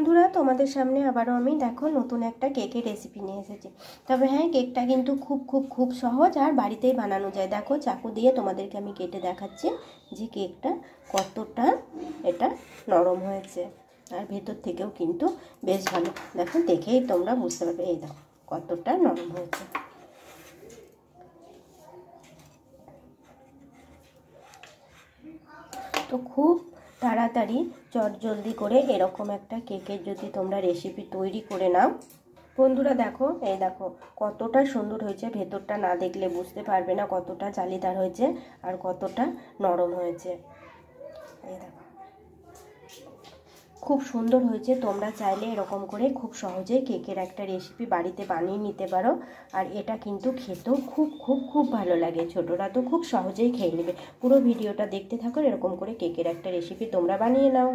বন্ধুরা, তোমাদের সামনে আবারও আমি দেখো নতুন একটা কেকের রেসিপি নিয়ে এসেছি। তবে হ্যাঁ, কেকটা কিন্তু খুব সহজ আর বাড়িতেই বানানো যায়। দেখো, চাকু দিয়ে তোমাদেরকে আমি কেটে দেখাচ্ছি যে কেকটা কতটা এটা নরম হয়েছে, আর ভেতর থেকেও কিন্তু বেশ ভালো। দেখো, দেখেই তোমরা বুঝতে পারবে। এই দেখো কতটা নরম হয়েছে। তো খুব তাড়াতাড়ি চটজলদি করে এরকম একটা কেকের যদি তোমরা রেসিপি তৈরি করে নাও বন্ধুরা, দেখো এই দেখো কতটা সুন্দর হয়েছে। ভেতরটা না দেখলে বুঝতে পারবে না কতটা জালিদার হয়েছে আর কতটা নরম হয়েছে। এই দেখো খুব সুন্দর হয়েছে। তোমরা চাইলে এরকম করে খুব সহজে কেকের একটা রেসিপি বাড়িতে বানিয়ে নিতে পারো। আর এটা কিন্তু খেতেও খুব ভালো লাগে। ছোটরা তো খুব সহজেই খেয়ে নেবে। পুরো ভিডিওটা দেখতে থাকো, এরকম করে কেকের একটা রেসিপি তোমরা বানিয়ে নাও।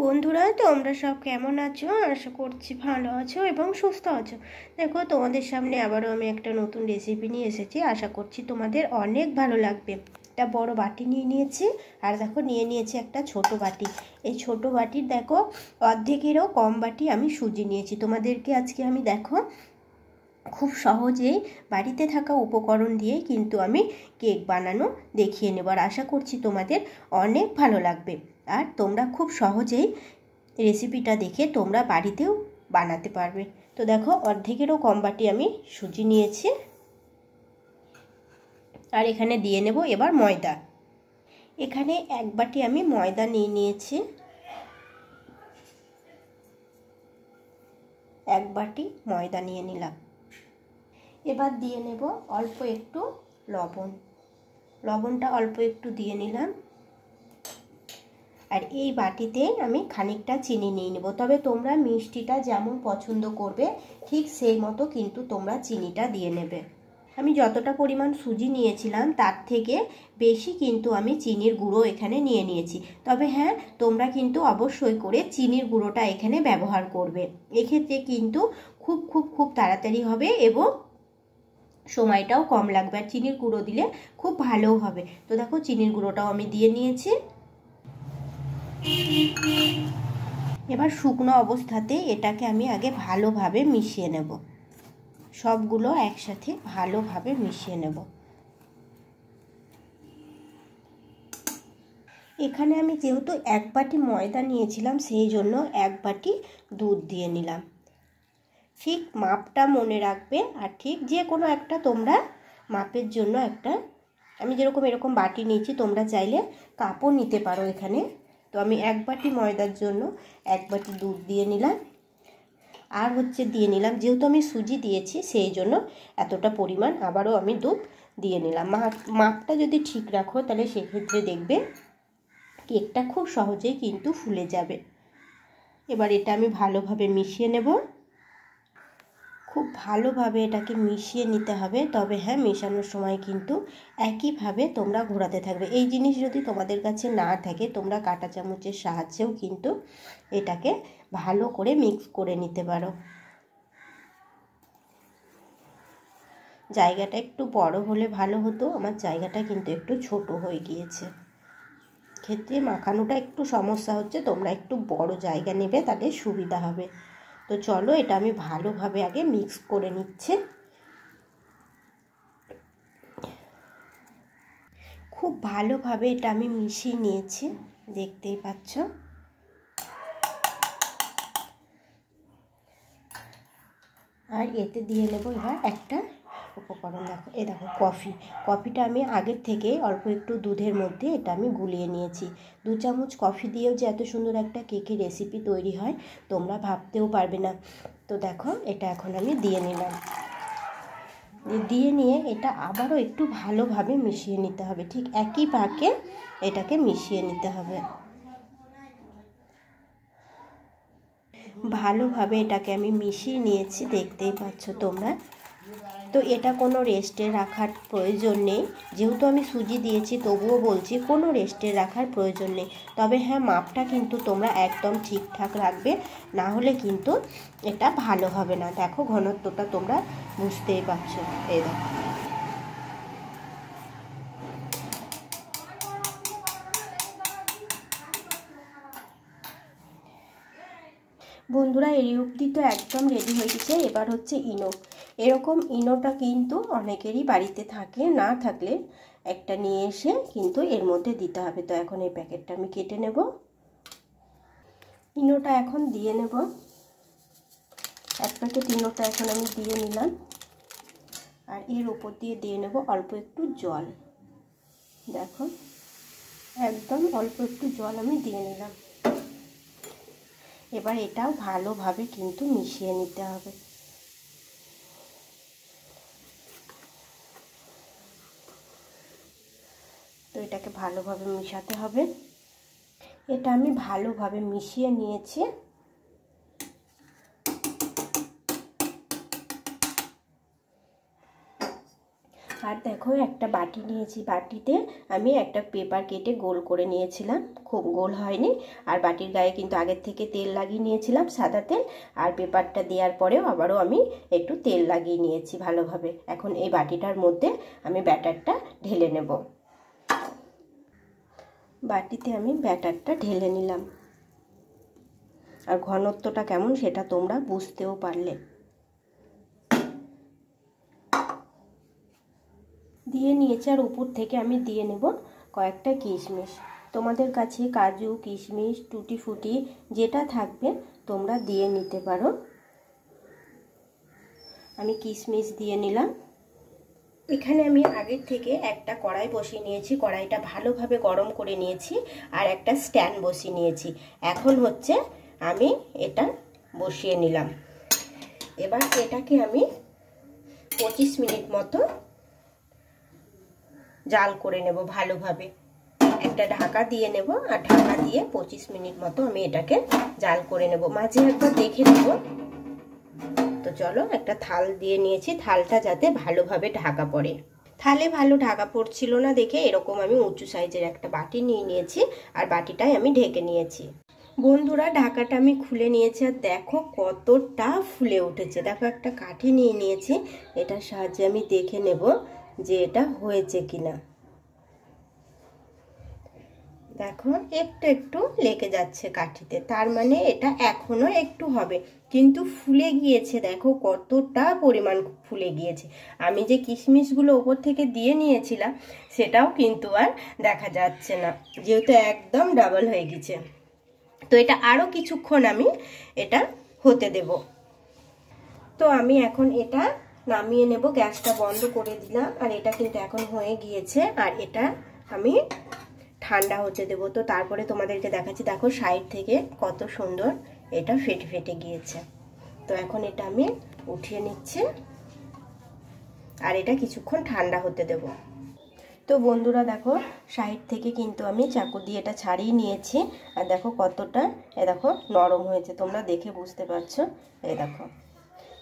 বন্ধুরা, তোমরা সব কেমন আছো? আশা করছি ভালো আছো এবং সুস্থ আছো। দেখো, তোমাদের সামনে আবারও আমি একটা নতুন রেসিপি নিয়ে এসেছি। আশা করছি তোমাদের অনেক ভালো লাগবে। একটা বড় বাটি নিয়ে নিয়েছি, আর দেখো নিয়ে নিয়েছি একটা ছোট বাটি। এই ছোট বাটির দেখো অর্ধেকেরও কম বাটি আমি সুজি নিয়েছি। তোমাদেরকে আজকে আমি দেখো খুব সহজেই বাড়িতে থাকা উপকরণ দিয়ে কিন্তু আমি কেক বানানো দেখিয়ে নেব। আর আশা করছি তোমাদের অনেক ভালো লাগবে, আর তোমরা খুব সহজেই রেসিপিটা দেখে তোমরা বাড়িতেও বানাতে পারবে। তো দেখো, অর্ধেকেরও কম বাটি আমি সুজি নিয়েছি, আর এখানে দিয়ে নেব এবার ময়দা। এখানে এক বাটি আমি ময়দা নিয়ে নিয়েছি। এক বাটি ময়দা নিয়ে নিলাম। এবার দিয়ে নেব অল্প একটু লবণ। লবণটা অল্প একটু দিয়ে নিলাম। আর এই বাটিতে আমি খানিকটা চিনি নিয়ে নেব। তবে তোমরা মিষ্টিটা যেমন পছন্দ করবে ঠিক সেই মতো কিন্তু তোমরা চিনিটা দিয়ে নেবে। আমি যতটা পরিমাণ সুজি নিয়েছিলাম তার থেকে বেশি কিন্তু আমি চিনির গুঁড়ো এখানে নিয়ে নিয়েছি। তবে হ্যাঁ, তোমরা কিন্তু অবশ্যই করে চিনির গুঁড়োটা এখানে ব্যবহার করবে। এক্ষেত্রে কিন্তু খুব তাড়াতাড়ি হবে এবং সময়টাও কম লাগবে। আর চিনির গুঁড়ো দিলে খুব ভালোও হবে। তো দেখো, চিনির গুঁড়োটাও আমি দিয়ে নিয়েছি। এবার শুকনো অবস্থাতে এটাকে আমি আগে ভালোভাবে মিশিয়ে নেব। সবগুলো একসাথে ভালোভাবে মিশিয়ে নেব। এখানে আমি যেহেতু এক বাটি ময়দা নিয়েছিলাম, সেই জন্য এক বাটি দুধ দিয়ে নিলাম। ঠিক মাপটা মনে রাখবে। আর ঠিক যে কোনো একটা তোমরা মাপের জন্য একটা, আমি যেরকম এরকম বাটি নিয়েছি, তোমরা চাইলে কাপও নিতে পারো এখানে। তো আমি এক বাটি ময়দার জন্য এক বাটি দুধ দিয়ে নিলাম। আর দিয়ে নিলাম, যেহেতু আমি সুজি দিয়েছি সেই জন্য এতটা পরিমাণ আবারও আমি দুধ দিয়ে নিলাম। মাপটা যদি ঠিক রাখো তাহলে সেক্ষেত্রে দেখবে কেকটা খুব সহজেই কিন্তু ফুলে যাবে। এবার এটা আমি ভালোভাবে মিশিয়ে নেব। খুব ভালোভাবে এটাকে মিশিয়ে নিতে হবে। তবে হ্যাঁ, মেশানোর সময় কিন্তু একইভাবে তোমরা ঘোরাতে থাকবে। এই জিনিস যদি তোমাদের কাছে না থাকে, তোমরা কাঁটা চামচের সাহায্যেও কিন্তু এটাকে ভালো করে মিক্স করে নিতে পারো। জায়গাটা একটু বড় হলে ভালো হতো, আমার জায়গাটা কিন্তু একটু ছোট হয়ে গিয়েছে। ক্ষেত্রে মাখানোটা একটু সমস্যা হচ্ছে। তোমরা একটু বড় জায়গা নেবে, তাহলে সুবিধা হবে। তো চলো, এটা আমি ভালোভাবে আগে মিক্স করে নিচ্ছি। খুব ভালোভাবে এটা আমি মিশিয়ে নিয়েছি, দেখতেই পাচ্ছ। আর এতে দিয়ে নেব এবার একটা উপকরণ। দেখো, দেখো কফিটা আমি আগের থেকে অল্প একটু দুধের মধ্যে এটা আমি গুলিয়ে নিয়েছি। 2 চামচ কফি দিয়েও যে এত সুন্দর একটা কেকের রেসিপি তৈরি হয় তোমরা ভাবতেও পারবে না। তো দেখো, এটা এখন আমি দিয়ে নিলাম। দিয়ে নিয়ে এটা আবারও একটু ভালোভাবে মিশিয়ে নিতে হবে। ঠিক একই পাকে এটাকে মিশিয়ে নিতে হবে। ভালোভাবে এটাকে আমি মিশিয়ে নিয়েছি, দেখতেই পাচ্ছ তোমরা। তো এটা কোনো রেস্টে রাখার প্রয়োজন নেই। যেহেতু আমি সুজি দিয়েছি তবুও বলছি কোনো রেস্টে রাখার প্রয়োজন নেই। তবে হ্যাঁ, মাপটা কিন্তু তোমরা একদম ঠিকঠাক রাখবে, না হলে কিন্তু এটা ভালো হবে না। দেখো, ঘনত্বটা তোমরা বুঝতেই পারছো। এই দেখো, বন্ধুরা এই অবধি তো একদম রেডি হয়ে গেছে। এবার হচ্ছে ইনো। এরকম ইনোটা কিন্তু অনেকেরই বাড়িতে থাকে, না থাকলে একটা নিয়ে এসে কিন্তু এর মধ্যে দিতে হবে। তো এখন এই প্যাকেটটা আমি কেটে নেব। ইনোটা এখন দিয়ে নেব। এক প্যাকেট ইনোটা এখন আমি দিয়ে নিলাম। আর এর উপর দিয়ে নেব অল্প একটু জল। দেখো একদম অল্প একটু জল আমি দিয়ে নিলাম। এবার এটাও ভালোভাবে কিন্তু মিশিয়ে নিতে হবে। তো এটাকে ভালোভাবে মিশাতে হবে। এটা আমি ভালোভাবে মিশিয়ে নিয়েছি। আর দেখো একটা বাটি নিয়েছি, বাটিতে আমি একটা পেপার কেটে গোল করে নিয়েছিলাম, খুব গোল হয়নি। আর বাটির গায়ে কিন্তু আগের থেকে তেল লাগিয়ে নিয়েছিলাম, সাদা তেল। আর পেপারটা দেওয়ার পরেও আবারও আমি একটু তেল লাগিয়ে নিয়েছি ভালোভাবে। এখন এই বাটিটার মধ্যে আমি ব্যাটারটা ঢেলে নেব। বাটিতে আমি ব্যাটারটা ঢেলে নিলাম। আর ঘনত্বটা কেমন সেটা তোমরা বুঝতেও পারলে। দিয়ে নিয়েছি। আর উপর থেকে আমি দিয়ে নেব কয়েকটা কিশমিশ। তোমাদের কাছে কাজু, কিশমিশ, টুটি ফুটি যেটা থাকবে তোমরা দিয়ে নিতে পারো। আমি কিশমিশ দিয়ে নিলাম। এখানে আমি আগের থেকে একটা কড়াই বসিয়ে নিয়েছি, কড়াইটা ভালোভাবে গরম করে নিয়েছি। আর একটা স্ট্যান্ড বসিয়ে নিয়েছি। এখন হচ্ছে আমি এটা বসিয়ে নিলাম। এবার এটাকে আমি 25 মিনিট মতো জাল করে নেব ভালোভাবে। একটা ঢাকা দিয়ে নেব। আর ঢাকা দিয়ে 25 মিনিট মতো আমি এটাকে জাল করে নেব। মাঝে একবার দেখে নেব। তো চলো একটা থাল দিয়ে নিয়েছি, থালটা যাতে ভালোভাবে ঢাকা পড়ে। থালে ভালো ঢাকা পড়ছিল না দেখে এরকম আমি উঁচু সাইজের একটা বাটি নিয়ে নিয়েছি। আর বাটিটাই আমি ঢেকে নিয়েছি। বন্ধুরা ঢাকাটা আমি খুলে নিয়েছি। আর দেখো কতটা ফুলে উঠেছে। দেখো একটা কাঠি নিয়ে নিয়েছি, এটার সাহায্যে আমি দেখে নেব যে এটা হয়েছে কিনা। দেখো একটু একটু লেগে যাচ্ছে কাঠিতে, তার মানে এটা এখনো একটু হবে। কিন্তু ফুলে গিয়েছে, দেখো কতটা পরিমাণ ফুলে গিয়েছে। আমি যে কিশমিশগুলো ওপর থেকে দিয়ে নিয়েছিলাম সেটাও কিন্তু আর দেখা যাচ্ছে না, যেহেতু একদম ডাবল হয়ে গেছে। তো এটা আরো কিছুক্ষণ আমি এটা হতে দেব। তো আমি এখন এটা নামিয়ে নেব, গ্যাসটা বন্ধ করে দিলাম। আর এটা কিন্তু এখন হয়ে গিয়েছে। আর এটা আমি ঠান্ডা হতে দেব। তো তারপরে তোমাদেরকে দেখাচ্ছি। দেখো সাইড থেকে কত সুন্দর এটা ফেটে ফেটে গিয়েছে। তো এখন এটা আমি উঠিয়ে নিচ্ছি। আর এটা কিছুক্ষণ ঠান্ডা হতে দেব। তো বন্ধুরা দেখো সাইড থেকে কিন্তু আমি চাকু দিয়ে এটা ছাড়িয়ে নিয়েছি। আর দেখো কতটা দেখো নরম হয়েছে, তোমরা দেখে বুঝতে পারছো। এই দেখো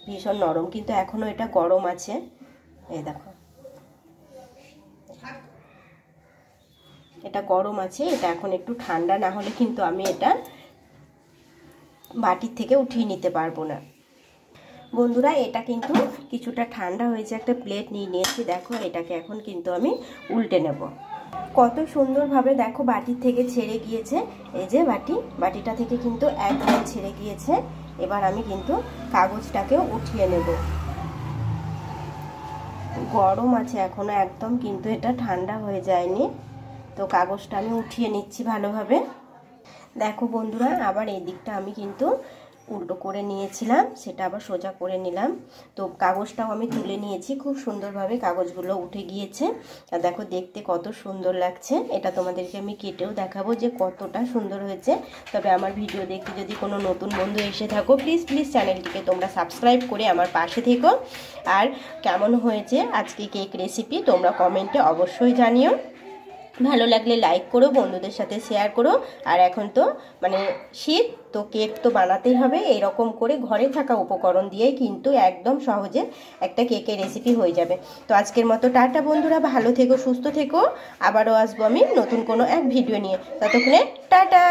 ভীষণ নরম, কিন্তু এখনো এটা গরম আছে। এই দেখো এটা গরম আছে। এটা এখন একটু ঠান্ডা না হলে কিন্তু আমি এটা বাটির থেকে উঠিয়ে নিতে পারবো না। বন্ধুরা এটা কিন্তু কিছুটা ঠান্ডা হয়েছে, একটা প্লেট নিয়ে নিয়েছি। দেখো এটাকে এখন কিন্তু আমি উল্টে নেব। কত সুন্দরভাবে দেখো বাটির থেকে ছেড়ে গিয়েছে। এই যে বাটিটা থেকে কিন্তু একদম ছেড়ে গিয়েছে। এবার আমি কিন্তু কাগজটাকেও উঠিয়ে নেব। গরম আছে এখনো একদম, কিন্তু এটা ঠান্ডা হয়ে যায়নি। তো কাগজটা আমি উঠিয়ে নিচ্ছি ভালোভাবে। দেখো বন্ধুরা আবার এই দিকটা আমি কিন্তু উল্টো করে নিয়েছিলাম, সেটা আবার সোজা করে নিলাম। তো কাগজটাও আমি তুলে নিয়েছি, খুব সুন্দরভাবে কাগজগুলো উঠে গিয়েছে। আর দেখো দেখতে কত সুন্দর লাগছে। এটা তোমাদেরকে আমি কেটেও দেখাবো যে কতটা সুন্দর হয়েছে। তবে আমার ভিডিও দেখতে যদি কোনো নতুন বন্ধু এসে থাকো প্লিজ চ্যানেলটিকে তোমরা সাবস্ক্রাইব করে আমার পাশে থেকো। আর কেমন হয়েছে আজকে কেক রেসিপি তোমরা কমেন্টে অবশ্যই জানিও। ভালো লাগলে লাইক করো, বন্ধুদের সাথে শেয়ার করো। আর এখন তো মানে শীত, তো কেক তো বানাতেই হবে। এরকম করে ঘরে থাকা উপকরণ দিয়েই কিন্তু একদম সহজে একটা কেকের রেসিপি হয়ে যাবে। তো আজকের মতো টাটা বন্ধুরা, ভালো থেকো, সুস্থ থেকো। আবারও আসবো আমি নতুন কোনো এক ভিডিও নিয়ে। ততক্ষণে টাটা।